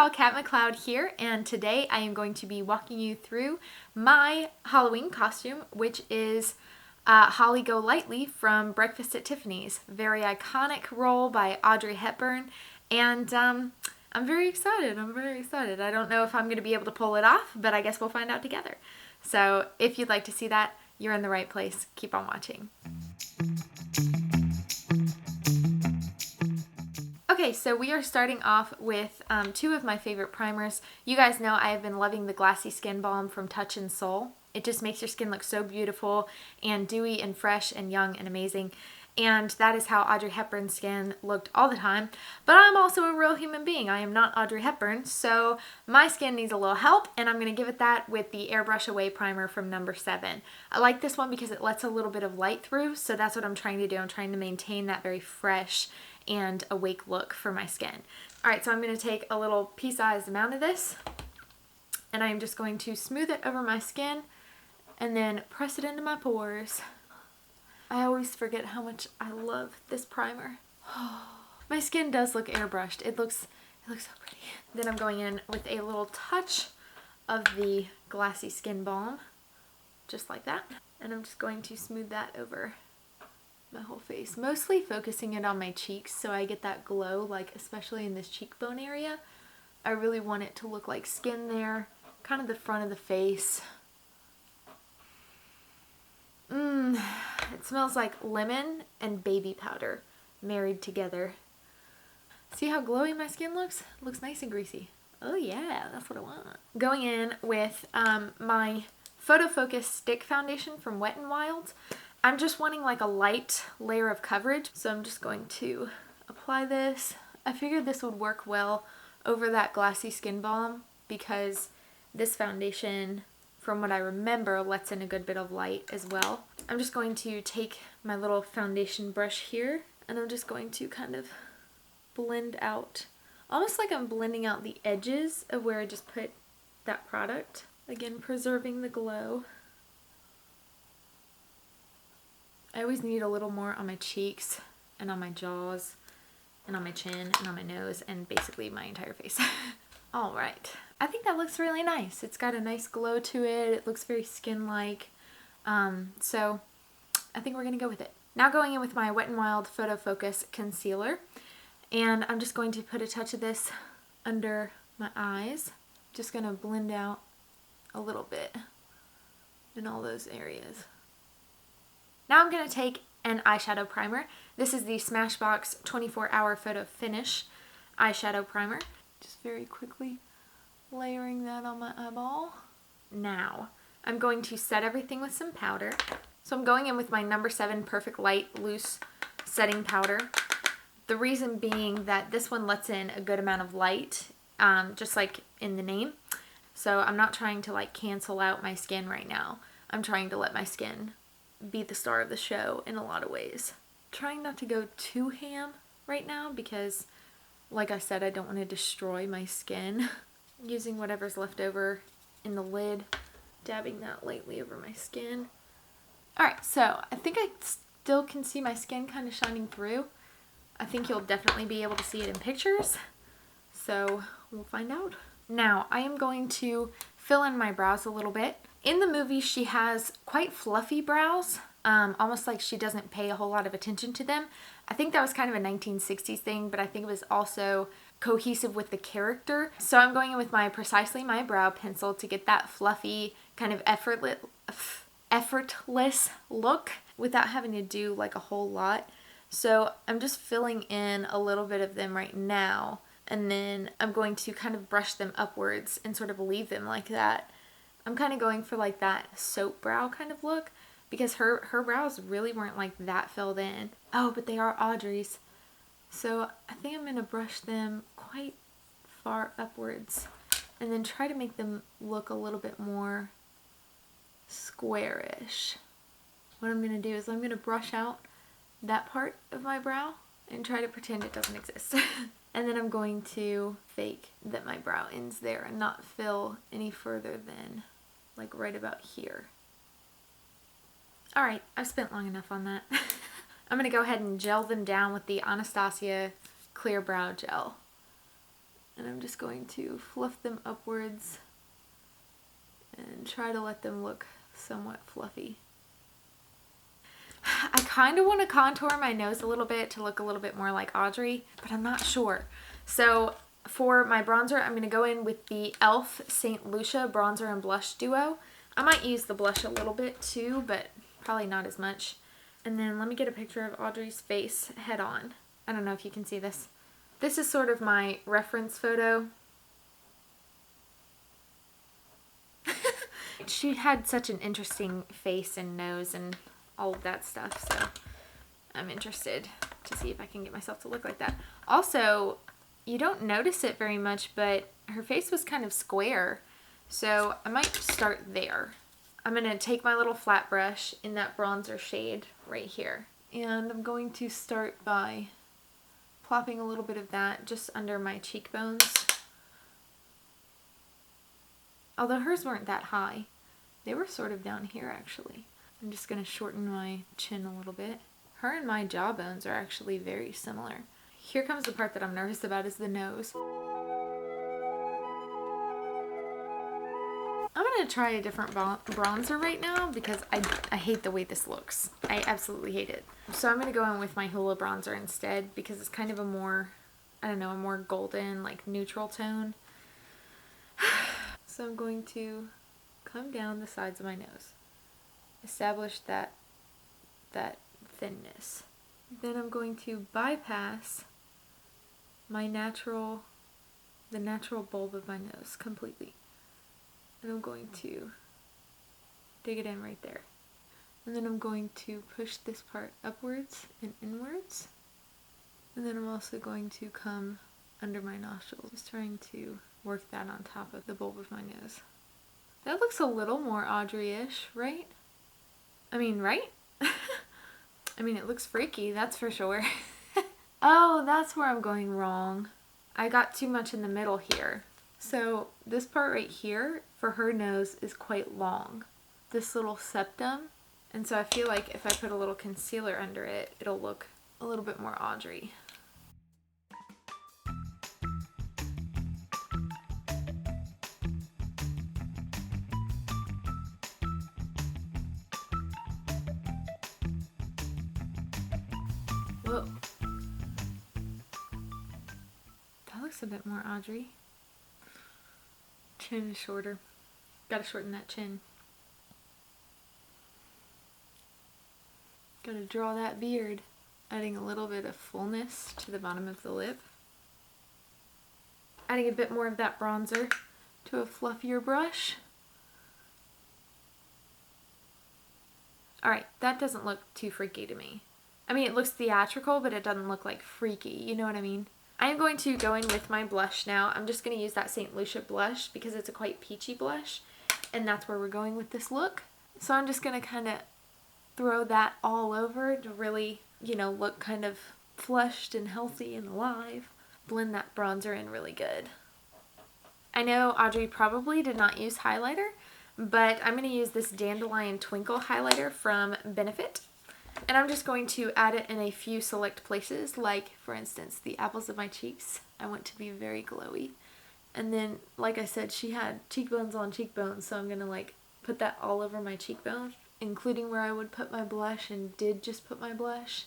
y'all, Kat McLeod here, and today I am going to be walking you through my Halloween costume, which is Holly Golightly from Breakfast at Tiffany's. Very iconic role by Audrey Hepburn, and I'm very excited. I don't know if I'm going to be able to pull it off, but I guess we'll find out together. So if you'd like to see that, you're in the right place. Keep on watching. Okay, so we are starting off with two of my favorite primers. You guys know I have been loving the Glassy Skin Balm from Touch in Soul. It just makes your skin look so beautiful and dewy and fresh and young and amazing. And that is how Audrey Hepburn's skin looked all the time. But I'm also a real human being. I am not Audrey Hepburn, so my skin needs a little help, and I'm going to give it that with the Airbrush Away Primer from number 7. I like this one because it lets a little bit of light through, so that's what I'm trying to do. I'm trying to maintain that very fresh and awake look for my skin. Alright, so I'm going to take a little pea-sized amount of this, and I'm just going to smooth it over my skin and then press it into my pores. I always forget how much I love this primer. My skin does look airbrushed. It looks so pretty. Then I'm going in with a little touch of the Glassy Skin Balm, just like that. And I'm just going to smooth that over my whole face, mostly focusing it on my cheeks so I get that glow, like especially in this cheekbone area. I really want it to look like skin there, kind of the front of the face. It smells like lemon and baby powder married together. See how glowy my skin looks? It looks nice and greasy. Oh yeah, that's what I want. Going in with my Photo Focus Stick Foundation from Wet n Wild. I'm just wanting like a light layer of coverage, so I'm just going to apply this. I figured this would work well over that Glassy Skin Balm because this foundation, from what I remember, lets in a good bit of light as well. I'm just going to take my little foundation brush here, and I'm just going to kind of blend out, almost like I'm blending out the edges of where I just put that product. Again, preserving the glow. I always need a little more on my cheeks and on my jaws and on my chin and on my nose and basically my entire face. Alright, I think that looks really nice. It's got a nice glow to it. It looks very skin-like. So I think we're going to go with it. Now going in with my Wet n Wild Photo Focus Concealer. And I'm just going to put a touch of this under my eyes. Just going to blend out a little bit in all those areas. Now I'm going to take an eyeshadow primer. This is the Smashbox 24-Hour Photo Finish eyeshadow primer. Just very quickly layering that on my eyeball. Now I'm going to set everything with some powder. So I'm going in with my number 7 Perfect Light Loose Setting Powder. The reason being that this one lets in a good amount of light, just like in the name. So I'm not trying to like cancel out my skin right now. I'm trying to let my skin be the star of the show in a lot of ways. Trying not to go too ham right now because, like I said, I don't want to destroy my skin. Using whatever's left over in the lid, dabbing that lightly over my skin. Alright, so I think I still can see my skin kind of shining through. I think you'll definitely be able to see it in pictures, so we'll find out. Now, I am going to fill in my brows a little bit. In the movie, she has quite fluffy brows, almost like she doesn't pay a whole lot of attention to them. I think that was kind of a 1960s thing, but I think it was also cohesive with the character. So I'm going in with my Precisely My Brow pencil to get that fluffy, kind of effortless look without having to do like a whole lot. So I'm just filling in a little bit of them right now, and then I'm going to kind of brush them upwards and sort of leave them like that. I'm kind of going for like that soap brow kind of look because her brows really weren't like that filled in. Oh, but they are Audrey's. So I think I'm going to brush them quite far upwards and then try to make them look a little bit more squarish. What I'm going to do is I'm going to brush out that part of my brow and try to pretend it doesn't exist. And then I'm going to fake that my brow ends there and not fill any further than like right about here. Alright, I've spent long enough on that. I'm going to go ahead and gel them down with the Anastasia Clear Brow Gel. And I'm just going to fluff them upwards and try to let them look somewhat fluffy. I kind of want to contour my nose a little bit to look a little bit more like Audrey, but I'm not sure. So for my bronzer, I'm going to go in with the e.l.f. St. Lucia Bronzer and Blush Duo. I might use the blush a little bit too, but probably not as much. And then let me get a picture of Audrey's face head on. I don't know if you can see this. This is sort of my reference photo. She had such an interesting face and nose and all of that stuff, so I'm interested to see if I can get myself to look like that. Also, you don't notice it very much, but her face was kind of square, so I might start there. I'm going to take my little flat brush in that bronzer shade right here, and I'm going to start by plopping a little bit of that just under my cheekbones. Although hers weren't that high. They were sort of down here actually. I'm just going to shorten my chin a little bit. Her and my jawbones are actually very similar. Here comes the part that I'm nervous about, is the nose. I'm going to try a different bronzer right now because I hate the way this looks. I absolutely hate it. So I'm going to go in with my Hoola bronzer instead because it's kind of a more, I don't know, a more golden, like neutral tone. So I'm going to come down the sides of my nose. Establish that thinness. Then I'm going to bypass my the natural bulb of my nose completely. And I'm going to dig it in right there. And then I'm going to push this part upwards and inwards. And then I'm also going to come under my nostrils, just trying to work that on top of the bulb of my nose. That looks a little more Audrey-ish, right? I mean, right? I mean, it looks freaky, that's for sure. Oh, that's where I'm going wrong. I got too much in the middle here. So this part right here for her nose is quite long. This little septum. And so I feel like if I put a little concealer under it, it'll look a little bit more Audrey. Whoa. That looks a bit more Audrey. Chin is shorter. Gotta shorten that chin. Gotta draw that beard. Adding a little bit of fullness to the bottom of the lip. Adding a bit more of that bronzer to a fluffier brush. Alright, that doesn't look too freaky to me. I mean, it looks theatrical, but it doesn't look like freaky, you know what I mean? I am going to go in with my blush now. I'm just going to use that St. Lucia blush because it's a quite peachy blush, and that's where we're going with this look. So I'm just going to kind of throw that all over to really, you know, look kind of flushed and healthy and alive. Blend that bronzer in really good. I know Audrey probably did not use highlighter, but I'm going to use this Dandelion Twinkle highlighter from Benefit. And I'm just going to add it in a few select places, like, for instance, the apples of my cheeks. I want to be very glowy. And then, like I said, she had cheekbones on cheekbones, so I'm going to, like, put that all over my cheekbone, including where I would put my blush and did just put my blush.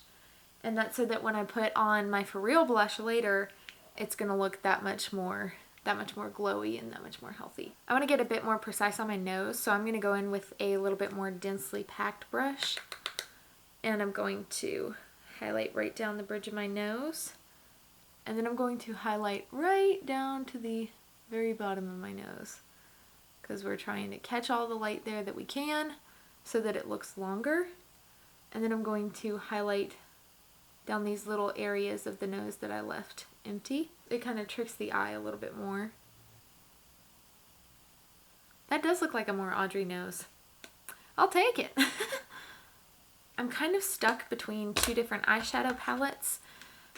And that's so that when I put on my For Real blush later, it's going to look that much more glowy and that much more healthy. I want to get a bit more precise on my nose, so I'm going to go in with a little bit more densely packed brush. And I'm going to highlight right down the bridge of my nose. And then I'm going to highlight right down to the very bottom of my nose. Because we're trying to catch all the light there that we can so that it looks longer. And then I'm going to highlight down these little areas of the nose that I left empty. It kind of tricks the eye a little bit more. That does look like a more Audrey nose. I'll take it. I'm kind of stuck between two different eyeshadow palettes,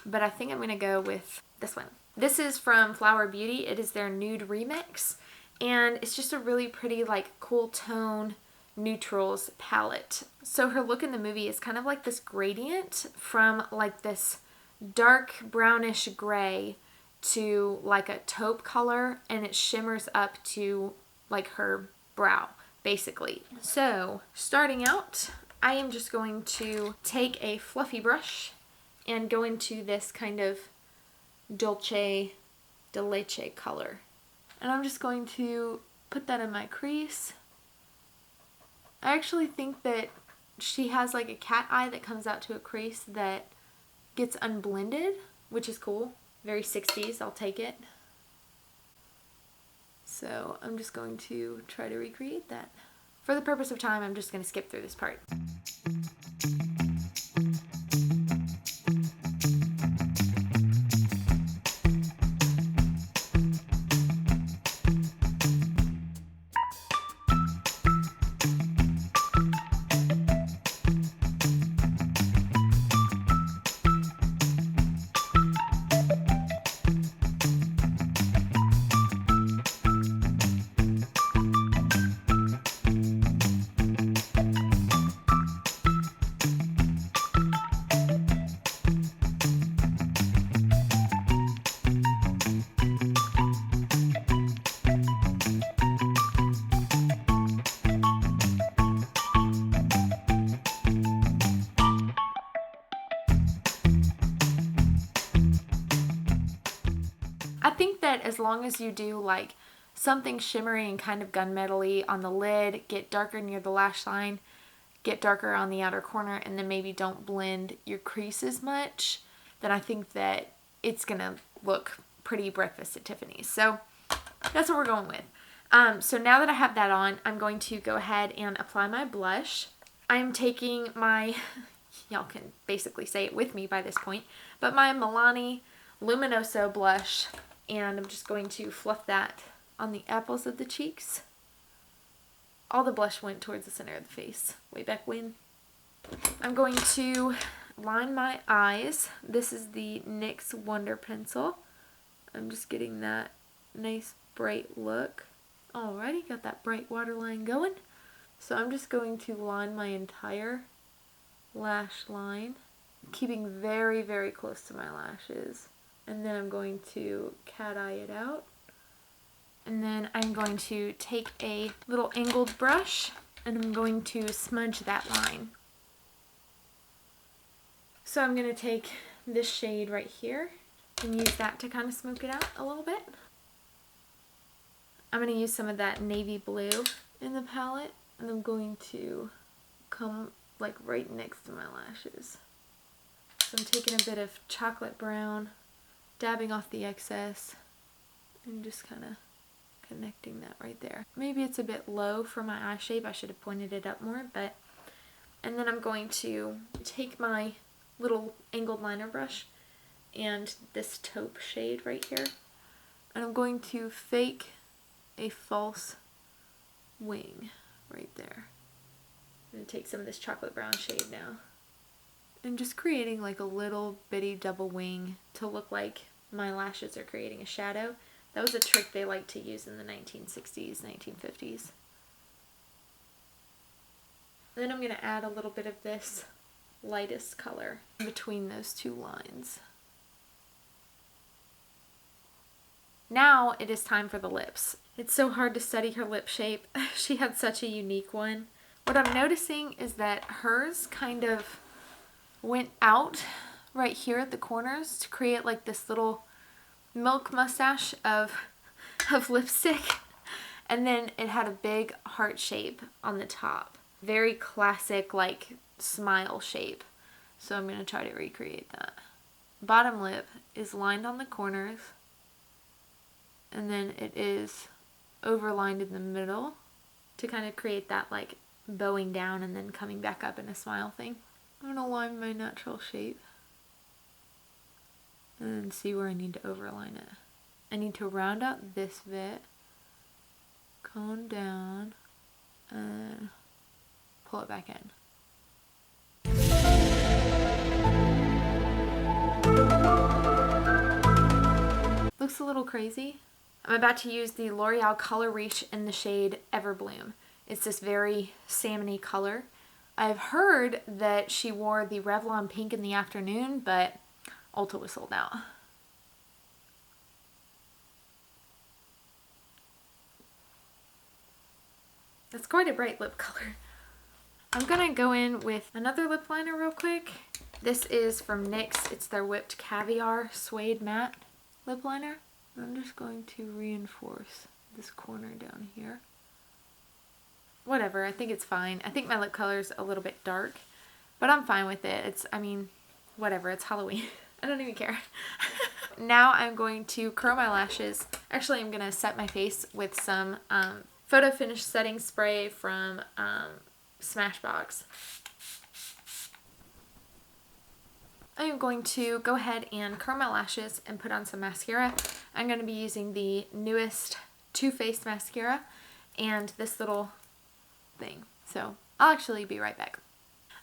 but I think I'm going to go with this one. This is from Flower Beauty. It is their Nude Remix, and it's just a really pretty, like, cool tone neutrals palette. So her look in the movie is kind of like this gradient from, like, this dark brownish gray to like a taupe color, and it shimmers up to like her brow, basically. So starting out, I am just going to take a fluffy brush and go into this kind of dulce de leche color. And I'm just going to put that in my crease. I actually think that she has like a cat eye that comes out to a crease that gets unblended, which is cool. Very 60s, I'll take it. So I'm just going to try to recreate that. For the purpose of time, I'm just going to skip through this part. I think that as long as you do like something shimmery and kind of gunmetal-y on the lid, get darker near the lash line, get darker on the outer corner, and then maybe don't blend your crease as much, then I think that it's gonna look pretty breakfast at Tiffany's. So that's what we're going with. So now that I have that on, I'm going to go ahead and apply my blush. I'm taking my, y'all can basically say it with me by this point, but my Milani Luminoso blush, and I'm just going to fluff that on the apples of the cheeks. All the blush went towards the center of the face way back when. I'm going to line my eyes. This is the NYX Wonder Pencil. I'm just getting that nice bright look. Alrighty, got that bright waterline going. So I'm just going to line my entire lash line, keeping very, very close to my lashes. And then I'm going to cat eye it out. And then I'm going to take a little angled brush and I'm going to smudge that line. So I'm going to take this shade right here and use that to kind of smoke it out a little bit. I'm going to use some of that navy blue in the palette, and I'm going to come like right next to my lashes. So I'm taking a bit of chocolate brown, dabbing off the excess, and just kind of connecting that right there. Maybe it's a bit low for my eye shape. I should have pointed it up more, but... And then I'm going to take my little angled liner brush and this taupe shade right here, and I'm going to fake a false wing right there. I'm going to take some of this chocolate brown shade now and just creating like a little bitty double wing to look like my lashes are creating a shadow. That was a trick they liked to use in the 1960s, 1950s. Then I'm going to add a little bit of this lightest color between those two lines. Now it is time for the lips. It's so hard to study her lip shape. She had such a unique one. What I'm noticing is that hers kind of went out right here at the corners to create like this little milk mustache of lipstick, and then it had a big heart shape on the top. Very classic like smile shape. So I'm going to try to recreate that. Bottom lip is lined on the corners, and then it is overlined in the middle to kind of create that like bowing down and then coming back up in a smile thing. I'm going to line my natural shape and then see where I need to overline it. I need to round out this bit, comb down, and pull it back in. Looks a little crazy. I'm about to use the L'Oreal Color Reach in the shade Everbloom. It's this very salmony color. I've heard that she wore the Revlon pink in the afternoon, but Ulta was sold out. That's quite a bright lip color. I'm gonna go in with another lip liner real quick. This is from NYX. It's their Whipped Caviar Suede Matte lip liner. I'm just going to reinforce this corner down here. Whatever, I think it's fine. I think my lip color is a little bit dark, but I'm fine with it. I mean, whatever, it's Halloween. I don't even care. Now I'm going to curl my lashes. Actually, I'm gonna set my face with some Photo Finish setting spray from Smashbox. I am going to go ahead and curl my lashes and put on some mascara. I'm going to be using the newest Too Faced mascara and this little thing. So I'll actually be right back.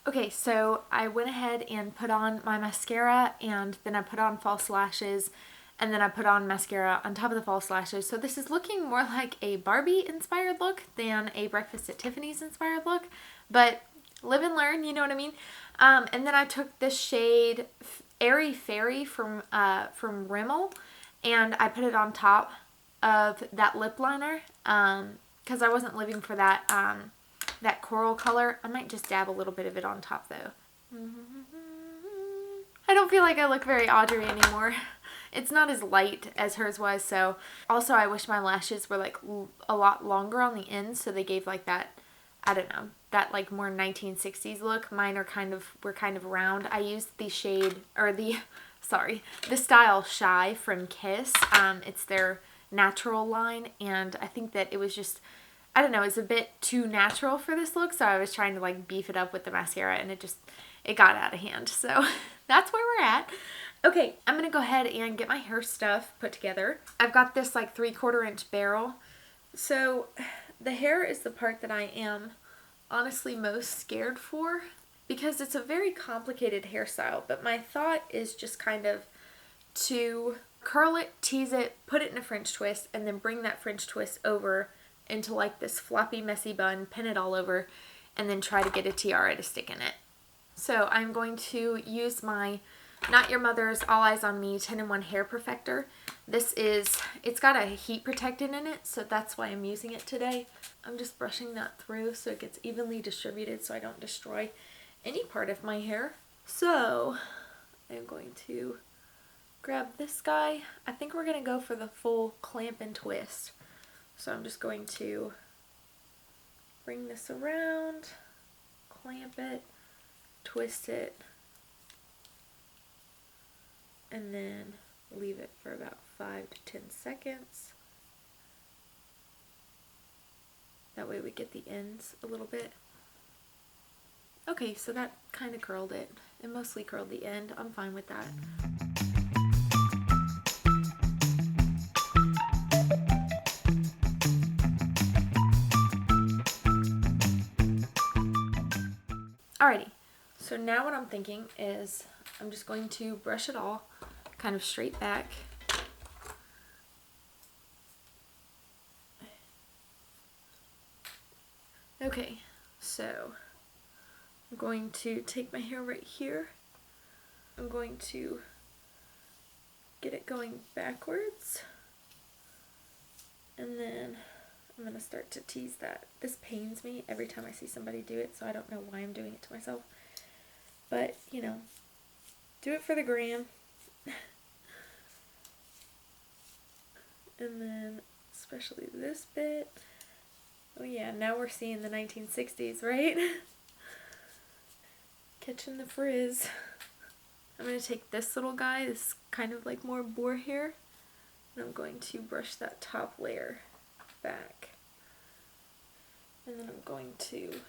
Okay, so I went ahead and put on my mascara, and then I put on false lashes, and then I put on mascara on top of the false lashes. So this is looking more like a Barbie inspired look than a Breakfast at Tiffany's inspired look, but live and learn, you know what I mean? And then I took this shade Airy Fairy from Rimmel, and I put it on top of that lip liner because I wasn't living for that that coral color. I might just dab a little bit of it on top though. I don't feel like I look very Audrey anymore. It's not as light as hers was. So also I wish my lashes were like a lot longer on the ends, so they gave like that, I don't know, that like more 1960s look. Mine are were kind of round. I used the shade, or the style Shy from Kiss. It's their natural line, and I think that it was just, I don't know, it's a bit too natural for this look, so I was trying to like beef it up with the mascara, and it got out of hand. So that's where we're at. Okay, I'm gonna go ahead and get my hair stuff put together. I've got this like 3/4 inch barrel. So the hair is the part that I am honestly most scared for, because it's a very complicated hairstyle, but my thought is just kind of to curl it, tease it, put it in a French twist, and then bring that French twist over into like this floppy messy bun, pin it all over, and then try to get a tiara to stick in it. So I'm going to use my Not Your Mother's All Eyes on Me 10-in-1 Hair Perfector. It's got a heat protectant in it, so that's why I'm using it today. I'm just brushing that through so it gets evenly distributed so I don't destroy any part of my hair. So I'm going to grab this guy. I think we're going to go for the full clamp and twist. So I'm just going to bring this around, clamp it, twist it, and then leave it for about 5 to 10 seconds. That way we get the ends a little bit. Okay, so that kind of curled it. It mostly curled the end. I'm fine with that. Alrighty, so now what I'm thinking is I'm just going to brush it all kind of straight back. Okay, so I'm going to take my hair right here. I'm going to get it going backwards, and then I'm going to start to tease that. This pains me every time I see somebody do it, so I don't know why I'm doing it to myself. But, you know, do it for the gram. And then, especially this bit. Oh yeah, now we're seeing the 1960s, right? Catching the frizz. I'm going to take this little guy, this kind of like more boar hair, and I'm going to brush that top layer back. And then I'm going to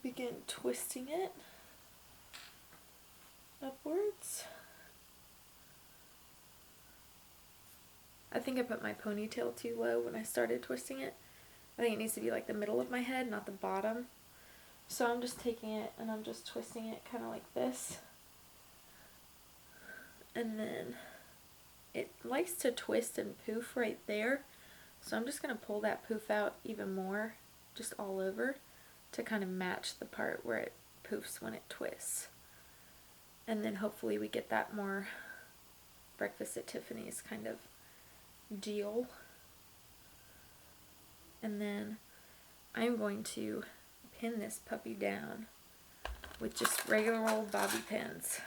begin twisting it upwards. I think I put my ponytail too low when I started twisting it. I think it needs to be like the middle of my head, not the bottom. So I'm just taking it and I'm just twisting it kind of like this. And then it likes to twist and poof right there. So I'm just going to pull that poof out even more, just all over, to kind of match the part where it poofs when it twists. And then hopefully we get that more Breakfast at Tiffany's kind of deal. And then I'm going to pin this puppy down with just regular old bobby pins.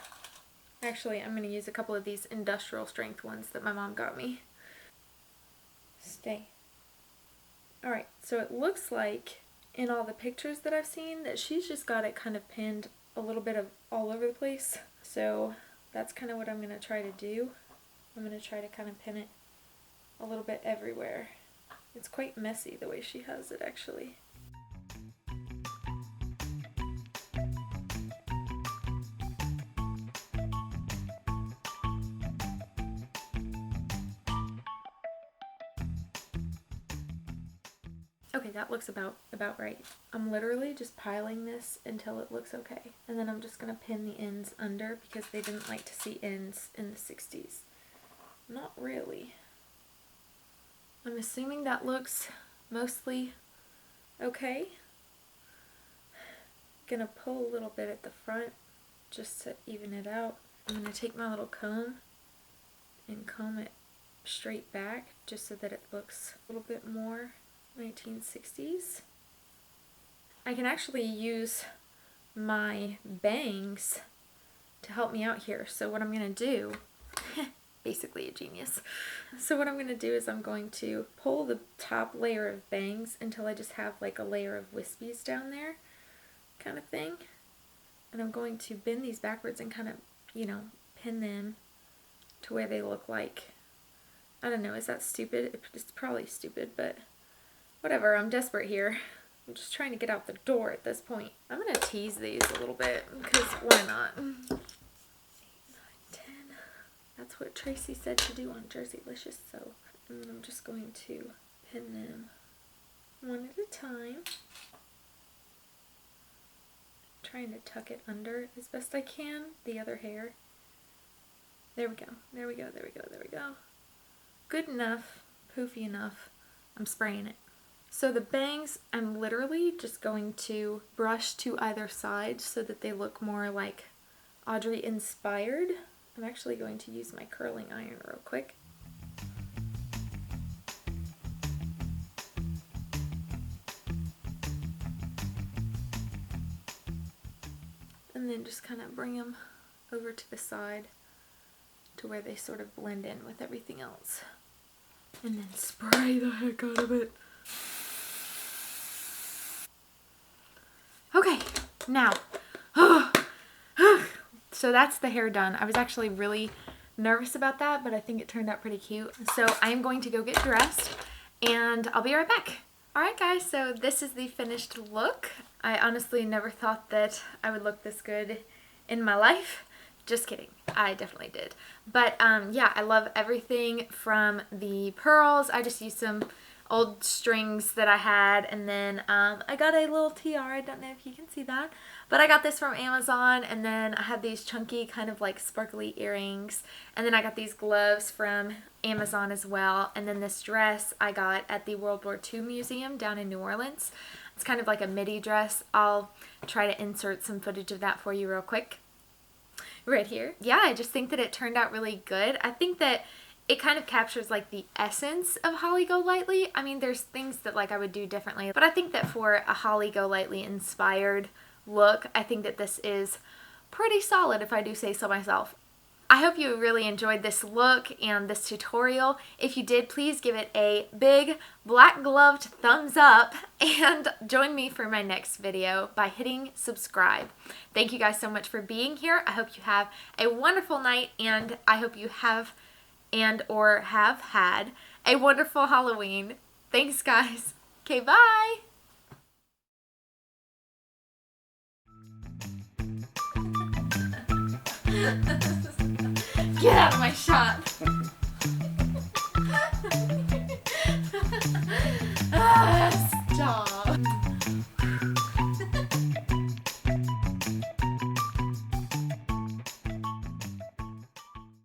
Actually, I'm going to use a couple of these industrial strength ones that my mom got me. Stay. Alright, so it looks like in all the pictures that I've seen that she's just got it kind of pinned a little bit of all over the place. So that's kind of what I'm going to try to do. I'm going to try to kind of pin it a little bit everywhere. It's quite messy the way she has it actually. Okay, that looks about right. I'm literally just piling this until it looks okay. And then I'm just going to pin the ends under because they didn't like to see ends in the 60s. Not really. I'm assuming that looks mostly okay. Gonna pull a little bit at the front just to even it out. I'm gonna take my little comb and comb it straight back just so that it looks a little bit more 1960s. I can actually use my bangs to help me out here. So what I'm gonna do, basically a genius. So what I'm going to do is I'm going to pull the top layer of bangs until I just have like a layer of wispies down there kind of thing. And I'm going to bend these backwards and kind of, you know, pin them to where they look like, I don't know, is that stupid? It's probably stupid, but whatever, I'm desperate here. I'm just trying to get out the door at this point. I'm going to tease these a little bit because why not? That's what Tracy said to do on Jerseylicious, so I'm just going to pin them one at a time. Trying to tuck it under as best I can, the other hair. There we go, there we go, there we go, there we go. Good enough, poofy enough. I'm spraying it. So the bangs, I'm literally just going to brush to either side so that they look more like Audrey inspired. I'm actually going to use my curling iron real quick. And then just kind of bring them over to the side to where they sort of blend in with everything else. And then spray the heck out of it. Okay, now. So that's the hair done. I was actually really nervous about that, but I think it turned out pretty cute. So I am going to go get dressed and I'll be right back. Alright guys, so this is the finished look. I honestly never thought that I would look this good in my life. Just kidding. I definitely did. But yeah, I love everything from the pearls. I just used some old strings that I had, and then I got a little tiara. I don't know if you can see that, but I got this from Amazon, and then I had these chunky kind of like sparkly earrings, and then I got these gloves from Amazon as well, and then this dress I got at the World War II Museum down in New Orleans. It's kind of like a midi dress. I'll try to insert some footage of that for you real quick right here. Yeah, I just think that it turned out really good. I think that it kind of captures like the essence of Holly Golightly. I mean, there's things that like I would do differently, but I think that for a Holly Golightly inspired look, I think that this is pretty solid if I do say so myself. I hope you really enjoyed this look and this tutorial. If you did, please give it a big black gloved thumbs up and join me for my next video by hitting subscribe. Thank you guys so much for being here. I hope you have a wonderful night, and I hope you have or have had a wonderful Halloween. Thanks guys. Okay, bye. Get out of my shot.